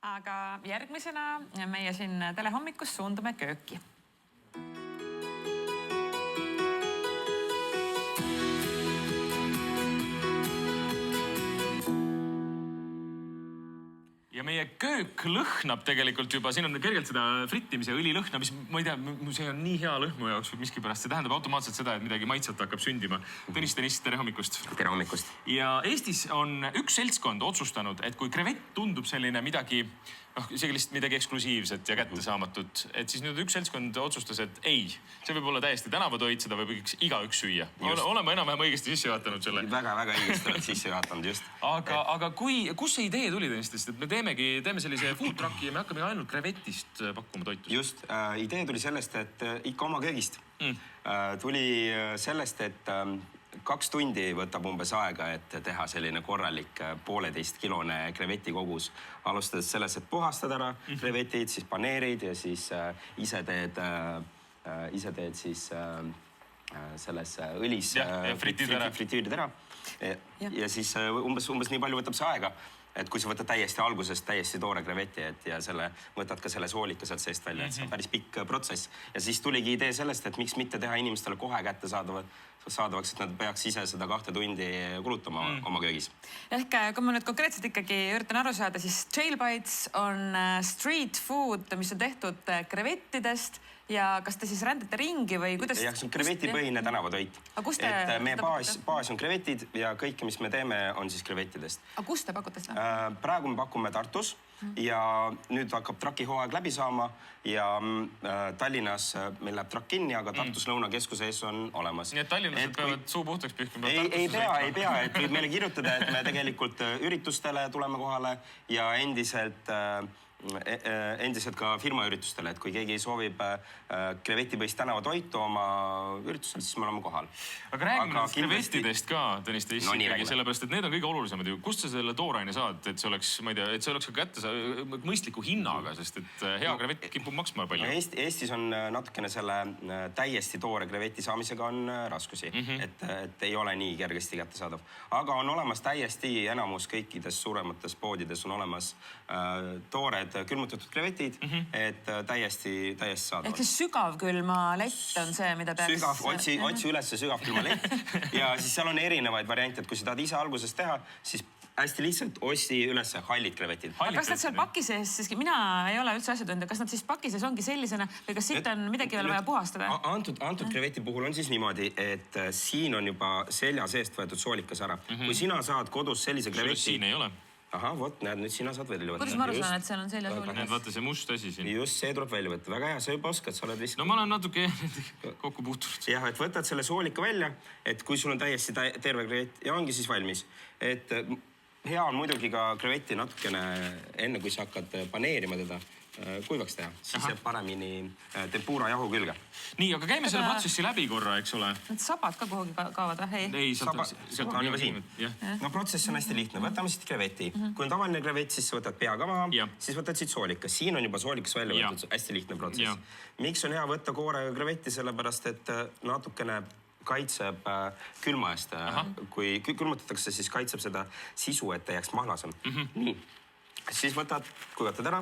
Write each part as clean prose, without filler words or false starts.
Aga järgmisena meie siin telehommikus suundume kööki. Ja meie köök lõhnab tegelikult juba, siin on kergelt seda frittimise õlilõhna, mis ma ei tea, see on nii hea lõhnu jaoks või miskipärast. See tähendab automaatselt seda, et midagi maitset hakkab sündima. Tõnis, tere hommikust. Tere hommikust. Ja Eestis on üks seltskond otsustanud, et kui krevett tundub selline midagi, isegi lihtsalt midagi eksklusiivset ja kättesaamatut, et siis nüüd üks seltskond otsustas, et ei, see võib olla täiesti tänavatoit, seda võib igaüks süüa. Oleme enam-vähem õigesti sisse juhatanud selle. Väga õigesti oled sisse juhatanud, just. Aga kus see idee tuli tõenäoliselt, et me teeme sellise food trucki ja me hakkame ainult krevetist pakkuma toitu? Just, idee tuli sellest, et ikka oma köögist. Tuli sellest, et 2 tundi võtab umbes aega, et teha selline korralik 1,5-kilone kreveti kogus. Alustades sellest, et puhastad ära krevetid, siis paneerid ja siis ise teed siis selles õlis fritiirid ära. Ja siis umbes nii palju võtab see aega, et kui sa võtad täiesti algusest täiesti toore kreveti ja võtad ka selle soolika sealt seest välja, et see on päris pikk protsess. Ja siis tuligi idee sellest, et miks mitte teha inimestele kohe kättesaadavaks, et nad peaks ise seda 2 tundi kulutama oma köögis. Ehk kui ma nüüd konkreetselt ikkagi üritan aru saada, siis Jail Bites on street food, mis on tehtud krevettidest ja kas te siis rändate ringi või kuidas? Jah, see on krevetipõhine tänavatoit. Meie baas on krevetid ja kõike, mis me teeme, on siis krevettidest. Aga kus te pakute seda? Praegu me pakume Tartus ja nüüd hakkab trakihooaeg läbi saama ja Tallinnas meil läheb trakk kinni, aga Tartus Lõunakeskuse ees on olemas. Nii et tallinlased peavad suu puhtaks pühkima? Ei pea, et võib meile kirjutada, et me tegelikult üritustele tuleme kohale ja endiselt ka firmaüritustele, et kui keegi soovib krevetipõhist tänavatoitu oma üritusel, siis me oleme kohal. Aga räägime krevettidest ka, Tõnis, ikkagi, sellepärast, et need on kõige olulisemad ju. Kust sa selle tooraine saad, et see oleks, ma ei tea, et see oleks ka kätte mõistliku hinnaga, sest et hea krevett kipub maksma palju. Eestis on natukene selle täiesti toore kreveti saamisega on raskusi, et ei ole nii kergesti kättesaadav. Aga on olemas täiesti enamus kõikides suuremates poodides on olemas toored külmutatud krevetid, et täiesti saadavad. Ehk see sügavkülma lett on see, mida peaks... Otsi üles sügavkülma lett ja siis seal on erinevaid variante, et kui sa tahad ise alguses teha, siis hästi lihtsalt ossi üles hallid krevetid. Aga kas nad seal paki sees, siiski mina ei ole üldse asjatundja, kas nad siis paki sees ongi sellisena või kas siit on midagi veel vaja puhastada? Antud kreveti puhul on siis niimoodi, et siin on juba selja seest võetud soolikas ära. Kui sina saad kodus sellise kreveti... Siin ei ole. Aha, vot, näed, nüüd sina saad välja võtta. Kuidas ma aru saan, et seal on selja soolikas? Näed, vaata see must asi siin. Just, see tuleb välja võtta. Väga hea, sa juba oskad, sa oled vist... No ma olen natuke kokku puutunud. Jah, et võtad selle soolika välja, et kui sul on täiesti terve krevet ja ongi siis valmis. Et hea on muidugi ka kreveti natukene enne, kui sa hakkad paneerima teda kuivaks teha, siis jääb paremini tempura jahu külge. Nii, aga käime selle protsessi läbi korra, eks ole? Need sabad ka kuhugi kaavad, või? Ei, sealt on juba siin. No protsess on hästi lihtne. Võtame siit kreveti. Kui on tavaline krevet, siis võtad pea ka maha, siis võtad siit soolika. Siin on juba soolikas välja võetud, hästi lihtne protsess. Miks on hea võtta koorega kreveti, sellepärast et natukene kaitseb külma eest. Kui külmutatakse, siis kaitseb seda sisu, et ta jääks mahlasem. Nii, siis kuivatad ära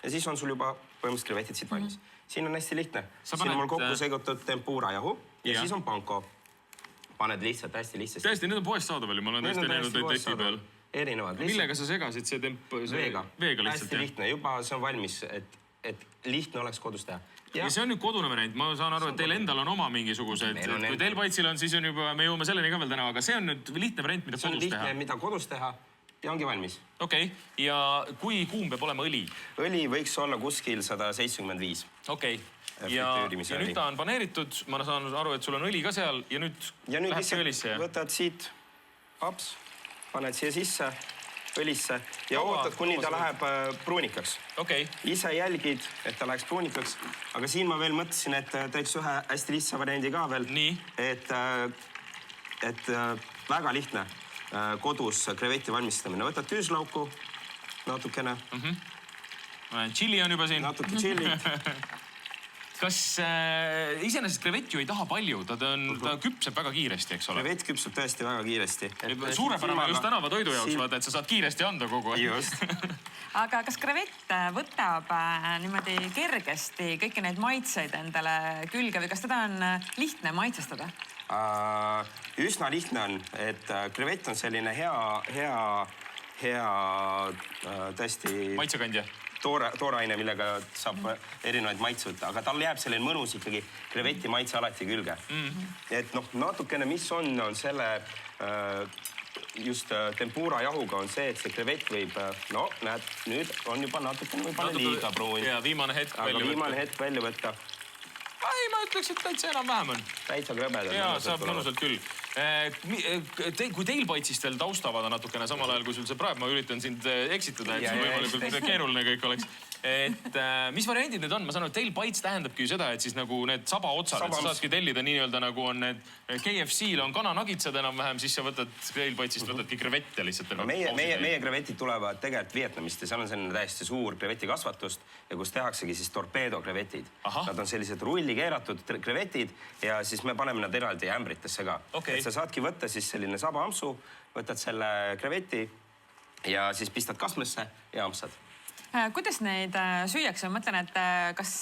ja siis on sul juba põhimõtteliselt krevetid siit valmis. Siin on hästi lihtne. Siin on mul kokku segatud tempura jahu ja siis on panko. Paned lihtsalt hästi lihtsasti. Tõesti, need on poest saadaval ja ma olen tõesti näinud teti peal. Erinevad. Millega sa segasid see veega? Veega lihtsalt, hästi lihtne. Juba see on valmis, et lihtne oleks kodus teha. Ja see on nüüd kodune variant. Ma saan aru, et teil endal on oma mingisugused. Kui teil Paitsil on, siis on juba, me jõuame selleni ka veel täna, aga see on nüüd lihtne variant, mida kodus teha. See on lihtne, mida kodus teha. Ja ongi valmis. Okei. Ja kui kuum peab olema õli? Õli võiks olla kuskil 175. Okei. Ja nüüd ta on paneeritud. Ma saan aru, et sul on õli ka seal ja nüüd läheb see õlisse. Võtad siit, paned siia sisse õlisse ja ootad, kuni ta läheb pruunikaks. Ise jälgid, et ta läheks pruunikaks. Aga siin ma veel mõtlesin, et teeks ühe hästi lihtsa variandi ka veel. Et väga lihtne kodus kreveti valmistamine. Võtad küüslauku natukene. Tšilli on juba siin. Natuke tšillit. kas iseenesest krevett ju ei taha palju, ta küpseb väga kiiresti, eks ole? Krevett küpseb tõesti väga kiiresti. Suurepärane just tänavatoidu jaoks, vaata, et sa saad kiiresti anda kogu aeg. Just. Aga kas krevett võtab niimoodi kergesti kõiki neid maitseid endale külge või kas teda on lihtne maitsestada? Üsna lihtne on, et krevett on selline hea tõesti maitsekandja. Tooraine, millega saab erinevaid maitse võtta, aga tal jääb selline mõnus ikkagi kreveti maitse alati külge. Et noh, natukene, mis on selle just tempura jahuga on see, et see krevett võib, no näed, nüüd on juba natukene võib-olla liiga pruun. Ja viimane hetk välja võtta. Ei, ma ütleks, et täitsa enam-vähem on. Täitsa krõbedad. Jaa, saab mõnusalt küll. Kui Tailbitesist veel taustavada natukene, samal ajal kui sul see praegu, ma üritan sind eksitada, et sul võimalikult keeruline kõik oleks. Et mis variandid need on? Ma saan aru, Tailbites tähendabki ju seda, et siis nagu need sabaotsad, et sa saadki tellida nii-öelda nagu on need KFC-l on kananagitsad enam-vähem, siis sa võtad Tailbitesist, võtadki krevette lihtsalt. Meie krevetid tulevad tegelikult Vietnamist ja seal on selline täiesti suur krevetikasvatust ja kus tehaksegi siis torpeedo krevetid. Nad on sellised rulli keeratud krevetid ja siis me paneme nad eraldi ämbritesse ka. Et sa saadki võtta siis selline sabaampsu, võtad selle kreveti ja siis pistad kasmesse ja ampsad. Kuidas neid süüakse? Ma mõtlen, et kas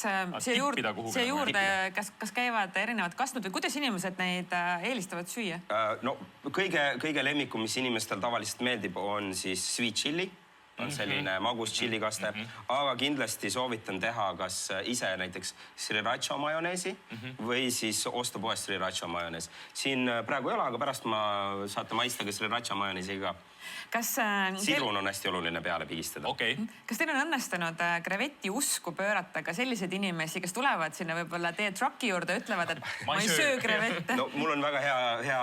siia juurde kas käivad erinevad kastmed või kuidas inimesed neid eelistavad süüa? No kõige lemmikum, mis inimestel tavaliselt meeldib, on siis sweet chili. On selline magus chillikaste, aga kindlasti soovitan teha kas ise näiteks sriracha majoneesi või siis osta poest sriracha majonees. Siin praegu ei ole, aga pärast saate maista ka sriracha majoneesi ka. Sidrun on hästi oluline peale pigistada. Kas teil on õnnestunud kreveti usku pöörata ka selliseid inimesi, kes tulevad sinna võib-olla teie trucki juurde ja ütlevad, et ma ei söö krevette? No mul on väga hea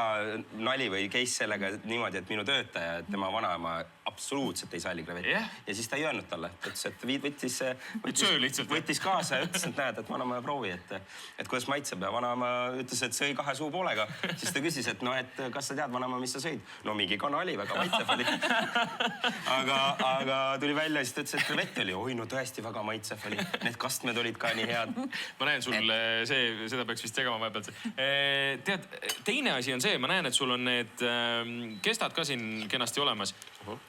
nali või case sellega niimoodi, et minu töötaja, tema vanaema absoluutselt ei salli krevetti. Ja siis ta ei öelnud talle, võttis kaasa ja ütles, et näed, et vanaema proovi, et kuidas maitseb ja vanaema ütles, et sõi 2 suupoolega. Siis ta küsis, et no, et kas sa tead, vanaema, mis sa sõid? No mingi kana oli, väga maitsev oli. Aga tuli välja ja siis ta ütles, et krevett oli. Oi, no tõesti väga maitsev oli. Need kastmed olid ka nii head. Ma näen sul, seda peaks vist tegema vahepealt. Tead, teine asi on see, ma näen, et sul on need kestad ka siin kenasti olemas.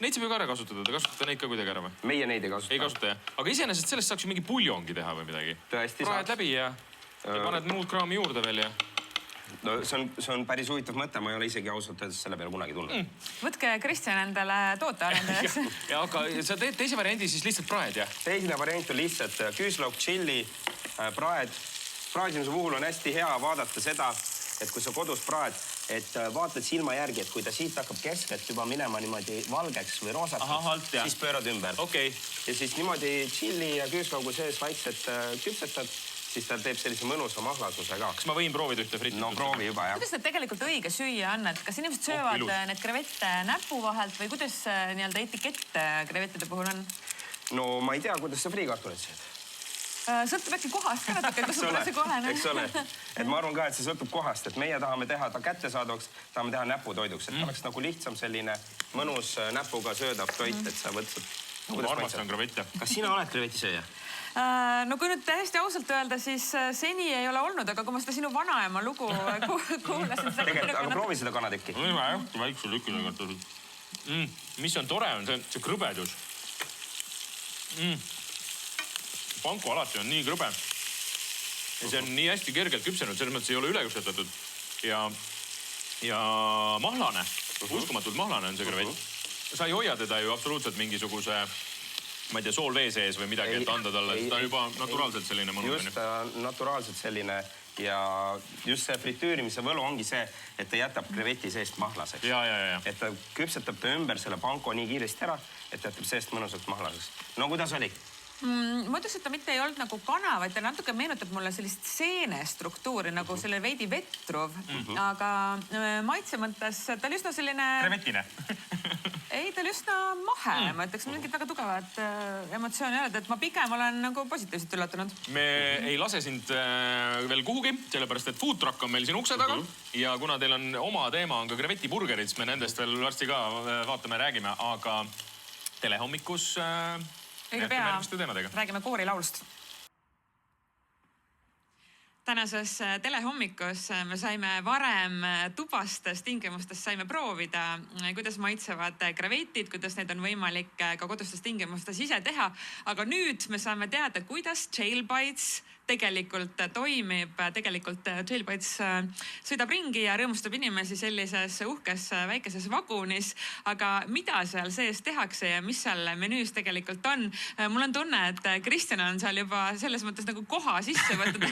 Neid saab ju ka ära kasutada, te kasutate neid ka kuidagi ära või? Meie neid ei kasuta. Ei kasuta, jah. Aga iseenesest sellest saaks ju mingi puljongi teha või midagi. Tõesti saaks. Praed läbi ja paned muud kraami juurde veel ja... No see on päris huvitav mõte, ma ei ole isegi ausalt öeldes selle peale kunagi tulnud. Võtke Kristjan endale tootearendajaks. Ja aga sa teed teise variandi siis lihtsalt praed, jah? Teisene variant on lihtsalt küüslauk, chili, praed. Praadimise puhul on hästi hea vaadata seda, et kui sa kodus praed, et vaatad silma järgi, et kui ta siit hakkab keskelt juba minema niimoodi valgeks või roosaks, siis pöörad ümber. Ja siis niimoodi chili ja küüslaugu sees vaikselt küpsetad, siis ta teeb sellise mõnusa mahlasuse ka. Kas ma võin proovida ühte fritti? No proovi juba, jah. Kuidas need tegelikult õige süüa on? Kas inimesed söövad need krevette näpu vahelt või kuidas nii-öelda etikett krevettide puhul on? No ma ei tea, kuidas sa friikartulit sööd. Sõltub äkki kohast ka natuke, kus on see kohane. Eks ole. Et ma arvan ka, et see sõltub kohast, et meie tahame teha ta kättesaadavaks, tahame teha näputoiduks, et oleks nagu lihtsam selline mõnus näpuga söödav toit, et sa võtsad. Ma armastan krevette. Kas sina oled krevetisööja? No kui nüüd täiesti ausalt öelda, siis seni ei ole olnud, aga kui ma seda sinu vanaema lugu kuulasin... Tegelikult, aga proovi seda kanatükki. Väikse lükki. Mis on tore, on see krõbedus. Panko alati on nii krõbe. Ja see on nii hästi kergelt küpsenud, selles mõttes ei ole üle küpsetatud. Ja mahlane, uskumatult mahlane on see krevett. Sa ei hoia teda ju absoluutselt mingisuguse, ma ei tea, soolvee sees või midagi, et anda talle. Ta on juba naturaalselt selline mõnus. Just naturaalselt selline ja just see fritüürimise võlu ongi see, et ta jätab kreveti seest mahlaseks. Et ta küpsetab ta ümber selle panko nii kiiresti ära, et jätab seest mõnusalt mahlaseks. No kuidas oli? Ma ütleks, et ta mitte ei olnud nagu kana, vaid ta natuke meenutab mulle sellist seenestruktuuri, nagu selle veidi vetruv. Aga maitse mõttes ta oli üsna selline... Krevetine. Ei, ta oli üsna mahe. Ma ütleks, mingid väga tugevad emotsiooni oled, et ma pigem olen nagu positiivselt üllatunud. Me ei lase sind veel kuhugi, sellepärast, et food truck on meil siin ukse taga. Ja kuna teil on oma teema, on ka krevetiburgerid, siis me nendest veel varsti ka vaatame, räägime. Aga telehommikus... Õige pea räägime koorilaulust. tänases telehommikus me saime varem tubastes tingimustes saime proovida, kuidas maitsevad krevetid, kuidas neid on võimalik ka kodustes tingimustes ise teha. Aga nüüd me saame teada, kuidas Jailbites tegelikult toimib. Tegelikult Jailbites sõidab ringi ja rõõmustab inimesi sellises uhkes väikeses vagunis. Aga mida seal sees tehakse ja mis seal menüüs tegelikult on? Mul on tunne, et Kristjan on seal juba selles mõttes nagu koha sisse võtnud.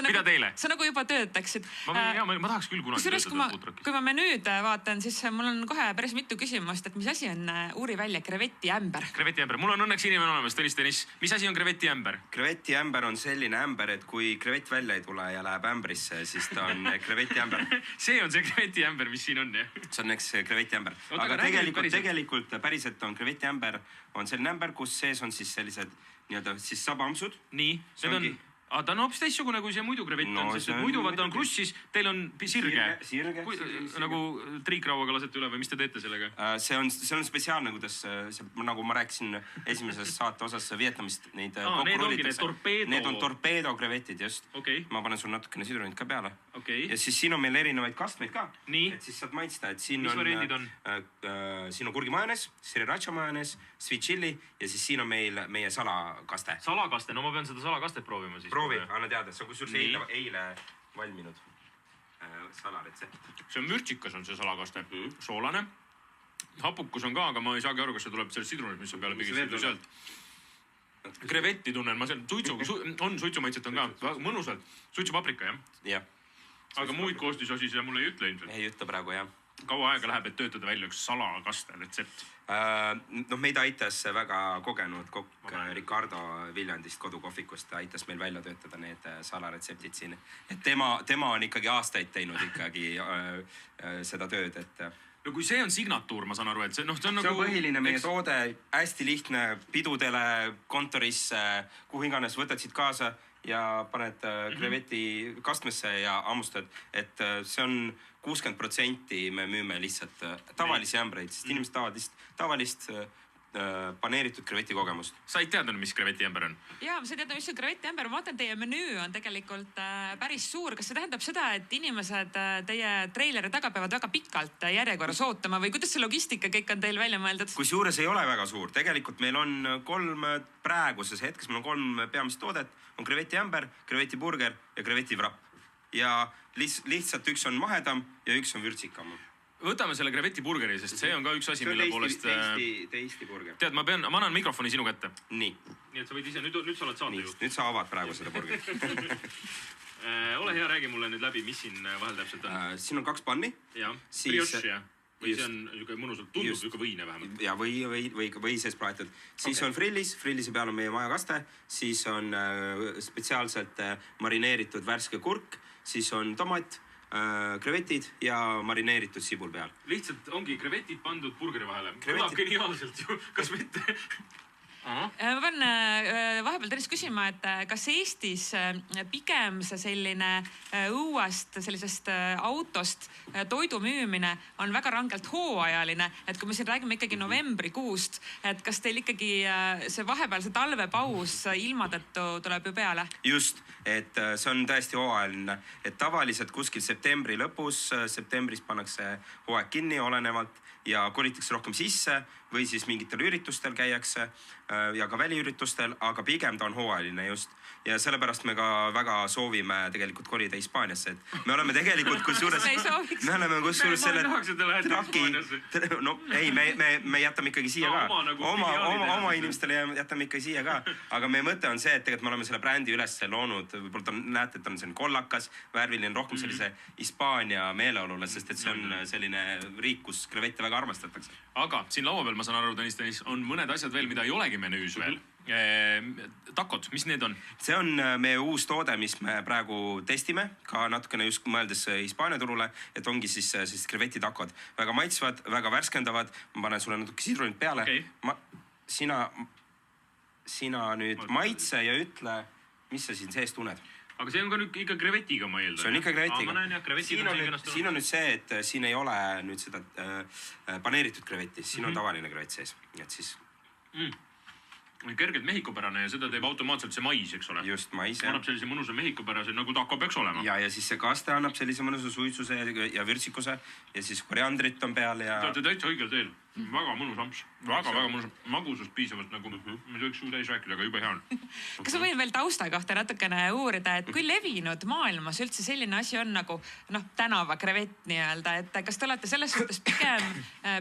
Mida teile? Sa nagu juba töötaksid. Ma tahaks küll kunagi töötada Foodtruckis. Kui ma menüüd vaatan, siis mul on kohe päris mitu küsimust, et mis asi on, uuri välja, krevetiämber. Krevetiämber. Mul on õnneks inimene olemas, Tõnis. Mis asi on krevetiämber? Krevetiämber on selline ämber, et kui krevett välja ei tule ja läheb ämbrisse, siis ta on krevetiämber. See on see krevetiämber, mis siin on, jah? See on üks krevetiämber. Aga tegelikult päriselt on krevetiämber on selline ämber, kus sees on siis sellised nii-öelda siis sabaamsud. Nii, see on... ta on hoopis teistsugune, kui see muidu krevett on, sest muidu vaata on krussis, teil on sirge. Nagu triikrauaga lasete üle või mis te teete sellega? See on spetsiaalne, kuidas, nagu ma rääkisin esimeses saate osas Vietnamist, neid kokku need on torpeedo krevetid, just. Ma panen sul natukene sidrunit ka peale. Ja siis siin on meil erinevaid kastmeid ka, et siis saad maitsta, et siin on kurgimajones, sriracha majones, sweet chili ja siis siin on meil meie salakaste. Salakaste? No ma pean seda salakastet proovima siis. Proovi, anna teada, see on kusjuures eile valminud salaretsept. See on mürtsikas on see salakaste, soolane. Hapukus on ka, aga ma ei saagi aru, kas see tuleb sellest sidrunist, mis on peale pigistud sealt. Krevetti tunnen, ma seal suitsumaitset on ka, mõnusalt. Suitsupaprika, jah? Aga muid koostisossi seda mulle ei ütle ilmselt. Ei ütle praegu, jah. Kaua aega läheb, et töötada välja üks salakaste retsept? Meid aitas väga kogenud kokk Ricardo Viljandist kodukohvikust, aitas meil välja töötada need salaretseptid siin. Tema on ikkagi aastaid teinud ikkagi seda tööd, et... No kui see on signatuur, ma saan aru, et see on nagu... See on põhiline meie toode, hästi lihtne pidudele, kontorisse, kuhu iganes võtad siit kaasa ja paned kreveti kastmesse ja hammustad, et see on 60% me müüme lihtsalt tavalisi ämbreid, sest inimesed tahavad lihtsalt tavalist paneeritud kreveti kogemust. Sa ei teadnud, mis kreveti ämber on? Jaa, ma ei teadnud, mis on kreveti ämber. Ma vaatan, teie menüü on tegelikult päris suur. Kas see tähendab seda, et inimesed teie treileri taga peavad väga pikalt järjekorras ootama või kuidas see logistika kõik on teil välja mõeldud? Kusjuures ei ole väga suur. Tegelikult meil on praeguses hetkes, meil on 3 peamist toodet. On kreveti ämber, kreveti burger ja kreveti wrap. Ja lihtsalt üks on mahedam ja üks on vürtsikam. Võtame selle kreveti burgeri, sest see on ka üks asi, mille poolest... Teisti burger. Tead, ma annan mikrofoni sinu kätte. Nii. Nii, et sa võid ise, nüüd sa oled saate ju. Nüüd sa avad praegu seda burgeri. Ole hea, räägi mulle nüüd läbi, mis siin vahel täpselt on. Siin on 2 panni. Jah, brioche, jah. Või see on mõnusalt, tundub võine vähemalt. Ja või sees praetud. Siis on frillise peal on meie majakaste, siis on spetsiaalselt marineeritud värske kurk, siis on tomat, krevetid ja marineeritud sibul peal. Lihtsalt ongi krevetid pandud burgeri vahele. Kõlab geniaalselt ju, kas mitte? Ma pean vahepeal Tõnis küsima, et kas Eestis pigem see selline õuast sellisest autost toidu müümine on väga rangelt hooajaline, et kui me siin räägime ikkagi novembrikuust, et kas teil ikkagi see vahepeal see talvepaus ilma tõttu tuleb ju peale? Just, et see on täiesti hooajaline, et tavaliselt kuskil septembri lõpus, septembris pannakse hooaeg kinni olenevalt ja kolitakse rohkem sisse või siis mingitel üritustel käiakse ja ka väliüritustel, aga pigem ta on hooajaline just. Ja sellepärast me ka väga soovime tegelikult kolida Hispaaniasse, et me oleme tegelikult kusjuures selle traki, no ei, me jätame ikkagi siia ka, oma inimestele jätame ikkagi siia ka, aga meie mõte on see, et tegelikult me oleme selle brändi üles loonud, võib-olla näete, et on selline kollakas, värviline, rohkem sellise Hispaania meeleolule, sest et see on selline riik, kus krevette väga armastatakse. Aga siin laua peal, ma saan aru, Tõnis, on mõned asjad veel, mida ei olegi menüüs veel. Takod, mis need on? See on meie uus toode, mis me praegu testime, ka natukene just mõeldes Hispaania turule, et ongi siis krevetitakod. Väga maitsvad, väga värskendavad, ma panen sulle natuke sidrunit peale. Sina nüüd maitse ja ütle, mis sa siin sees tunned. Aga see on ka nüüd ikka krevetiga, ma eeldan. See on ikka krevetiga. Siin on nüüd see, et siin ei ole nüüd seda paneeritud krevetti, siin on tavaline krevet sees. Et siis... kergelt mehhikopärane ja seda teeb automaatselt see mais, eks ole. Just mais, jah. Annab sellise mõnusa mehhikopärase, nagu taco peaks olema. Ja siis see kaste annab sellise mõnusa suitsuse ja vürtsikuse ja siis koriandrit on peal ja... Te olete täitsa õigel teel. Väga mõnus amps. Väga mõnus. Magusust piisavalt, nagu me sööks suu täis rääkida, aga jube hea on. Kas ma võin veel tausta kohta natukene uurida, et kui levinud maailmas üldse selline asi on nagu tänavakrevett nii-öelda, et kas te olete selles suhtes pigem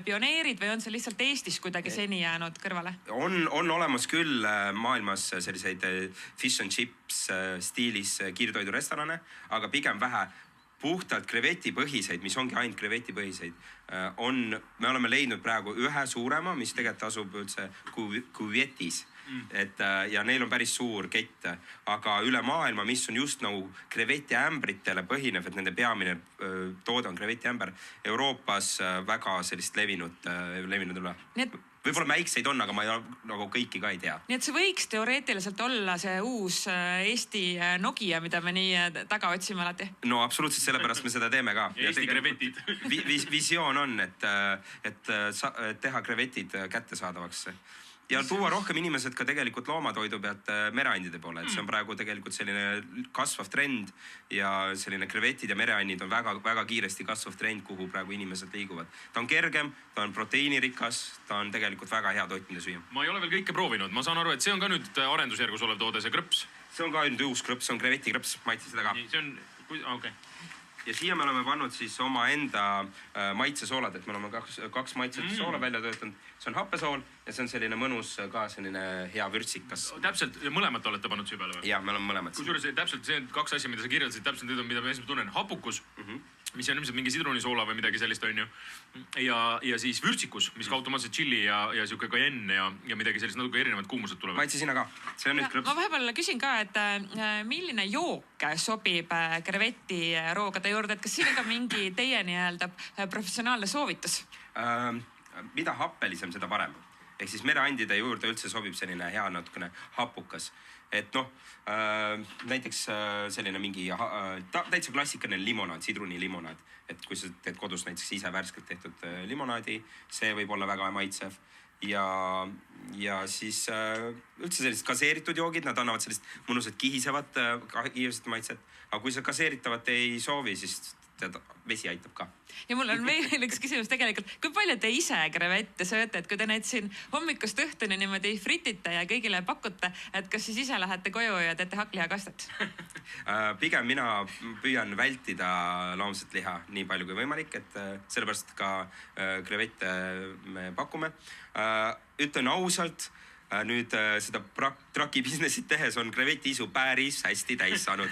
pioneerid või on see lihtsalt Eestis kuidagi seni jäänud kõrvale? On olemas küll maailmas selliseid fish and chips stiilis kiirtoidurestorane, aga pigem vähe puhtalt krevetipõhiseid, mis ongi ainult krevetipõhiseid, me oleme leidnud praegu ühe suurema, mis tegelikult asub üldse Kuvetis. Ja neil on päris suur kett, aga üle maailma, mis on just nagu krevetiämbritele põhinev, et nende peamine toode on krevetiämber, Euroopas väga sellist levinud üle. Võib-olla väikseid on, aga ma nagu kõiki ka ei tea. Nii et see võiks teoreetiliselt olla see uus Eesti Nokia, mida me nii taga otsime alati? No absoluutselt, sellepärast me seda teeme ka. Eesti krevetid. Visioon on, et teha krevetid kättesaadavaks. Ja tuua rohkem inimesed ka tegelikult loomatoidu pealt mereandide poole. Et see on praegu tegelikult selline kasvav trend ja selline krevetid ja mereandid on väga kiiresti kasvav trend, kuhu praegu inimesed liiguvad. Ta on kergem, ta on proteiinirikas, ta on tegelikult väga hea toit, mida süüa. Ma ei ole veel kõike proovinud. Ma saan aru, et see on ka nüüd arendusjärgus olev toode, see krõps. See on ka nüüd uus krõps, see on krevetikrõps, maitse seda ka. See on, okei. Ja siia me oleme pannud siis oma enda maitsesoolad, et me oleme kaks maitset soola välja töötanud. See on happesool ja see on selline mõnus ka selline hea vürtsikas. Täpselt, mõlemat olete pannud siia peale või? Ja, me oleme mõlemad. Kusjuures täpselt see kaks asja, mida sa kirjeldasid, täpselt need on, mida ma esimest tunnen. Hapukus, mis on ilmselt mingi sidrunisoola või midagi sellist, on ju. Ja siis vürtsikus, mis ka automaatselt chili ja siuke cayenne ja midagi sellist natuke erinevad kuumused tulevad. Maitse sinna ka. See on nüüd krõps. Ma vahepeal küsin ka, et milline jook sobib kreveti roogade juurde, et kas siin on ka mingi teie nii-öelda professionaalne soovitus? Mida happelisem, seda parem. Ehk siis mereandide juurde üldse sobib selline hea natukene hapukas. Et näiteks selline mingi täitsa klassikaline limonaad, sidrunilimonaad. Et kui sa teed kodus näiteks ise värskelt tehtud limonaadi, see võib olla väga maitsev. Ja siis üldse sellised gaseeritud joogid, nad annavad sellist mõnusat kihisevat maitset. Aga kui sa gaseeritavat ei soovi, siis vesi aitab ka. Ja mul on veel üks küsimus tegelikult. Kui palju te ise krevette sööte, et kui te neid siin hommikust õhtuni niimoodi fritite ja kõigile pakute, et kas siis ise lähete koju ja teete hakklihakastet? Pigem mina püüan vältida loomset liha nii palju kui võimalik, et sellepärast ka krevette me pakume. Ütlen ausalt, nüüd seda traki businessit tehes on krevetiisu päris hästi täis saanud.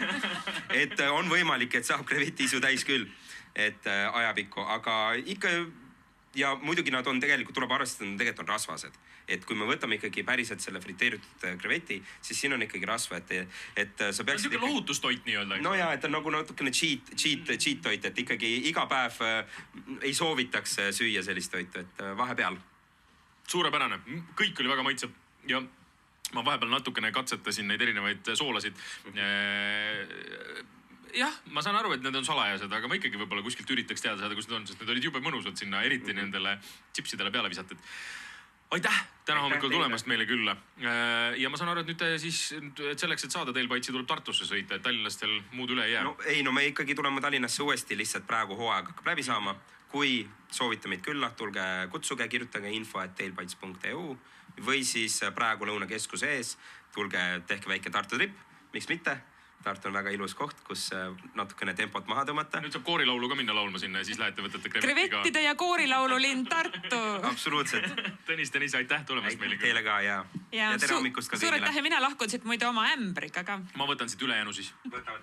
Et on võimalik, et saab krevetiisu täis küll, et ajapikku, aga ikka ja muidugi nad on tegelikult, tuleb arvestada, nad tegelikult on rasvased. Et kui me võtame ikkagi päriselt selle friteeritud kreveti, siis siin on ikkagi rasva, et sa peaks... See on lohutustoit nii-öelda. No ja, et on nagu natukene cheat toit, et ikkagi iga päev ei soovitaks süüa sellist toitu, et vahepeal. Suurepärane. Kõik oli väga maitsev. Ja ma vahepeal natukene katsetasin neid erinevaid soolasid. Jah, ma saan aru, et need on salajased, aga ma ikkagi võib-olla kuskilt üritaks teada saada, kus need on, sest need olid jube mõnusad sinna, eriti nendele chipsidele peale visatud. Aitäh täna hommikul tulemast meile külla. Ja ma saan aru, et nüüd siis selleks, et saada Tailbite'i tuleb Tartusse sõita, et Tallinnast teil muud üle ei jää. No me ikkagi tuleme Tallinnasse uuesti, lihtsalt praegu hooaeg hakkab läbi saama. Kui soovite meid külla, tulge kutsuge, kirjutage info@tailbites.eu või siis praegu Lõunakeskuse ees, tulge tehke väike Tartu trip, miks mitte? Tartu on väga ilus koht, kus natukene tempot maha tõmmata. Nüüd saab koorilaulu ka minna laulma sinna ja siis lähete võtate krevettide ja koorilaululind Tartu. Absoluutselt. Tõnis, aitäh tulemast meile. Teile ka ja tere hommikust ka kõigile. Suur aitäh ja mina lahkun siit muide oma ämbriga ka. Ma võtan siit ülejäänu siis. Võta.